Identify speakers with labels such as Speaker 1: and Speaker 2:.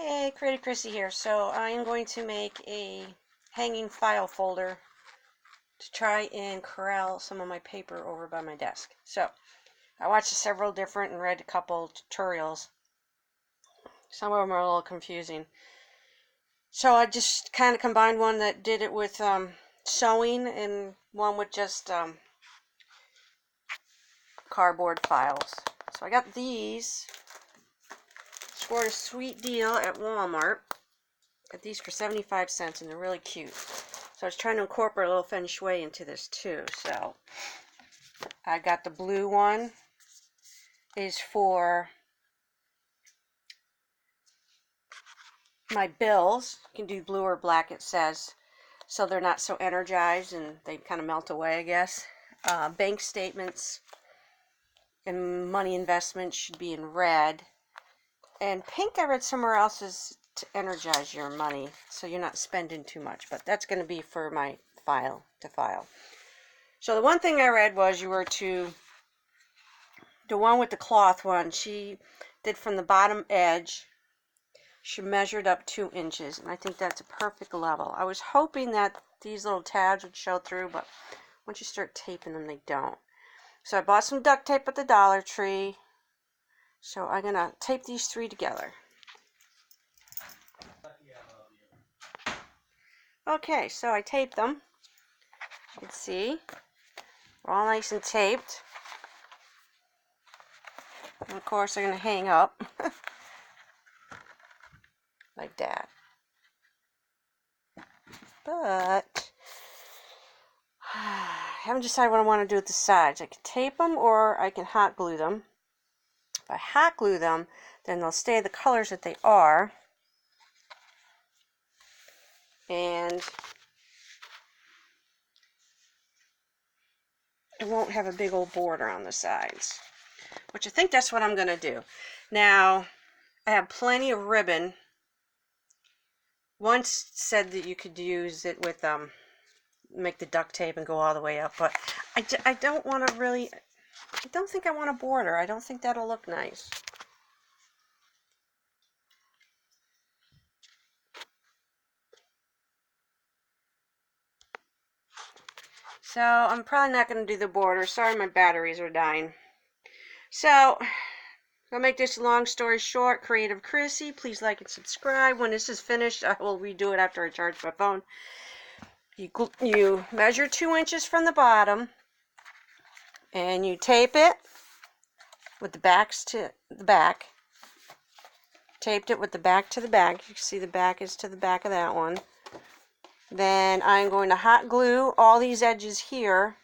Speaker 1: Hey, Creative Chrissy here. So I am going to make a hanging file folder to try and corral some of my paper over by my desk. So I watched several different and read a couple tutorials. Some of them are a little confusing. So I just kind of combined one that did it with sewing and one with just cardboard files. So I got these. Scored a sweet deal at Walmart. Got these for 75 cents and they're really cute. So I was trying to incorporate a little feng shui into this too. So I got the blue one is for my bills. You can do blue or black, it says, so they're not so energized and they kind of melt away, I guess. Bank statements and money investments should be in red. And pink, I read somewhere else, is to energize your money so you're not spending too much, but that's going to be for my file to file. So the one thing I read was you were to, the one with the cloth one, she did from the bottom edge, she measured up 2 inches, and I think that's a perfect level. I was hoping that these little tabs would show through, but once you start taping them, they don't. So I bought some duct tape at the Dollar Tree. So I'm going to tape these 3 together. Okay, so I taped them. You can see, they're all nice and taped. And of course, they're going to hang up like that. But I haven't decided what I want to do with the sides. I can tape them or I can hot glue them. If I hot glue them, then they'll stay the colors that they are. And it won't have a big old border on the sides. Which I think that's what I'm going to do. Now, I have plenty of ribbon. Once said that you could use it with, make the duct tape and go all the way up. But I don't want to really, I don't think I want a border. I don't think that'll look nice. So I'm probably not going to do the border. Sorry, my batteries are dying. So I'll make this a long story short. Creative Chrissy, please like and subscribe. When this is finished, I will redo it after I charge my phone. You measure 2 inches from the bottom, and you tape it with the backs to the back. Taped it with the back to the back. You can see the back is to the back of that one. Then I'm going to hot glue all these edges here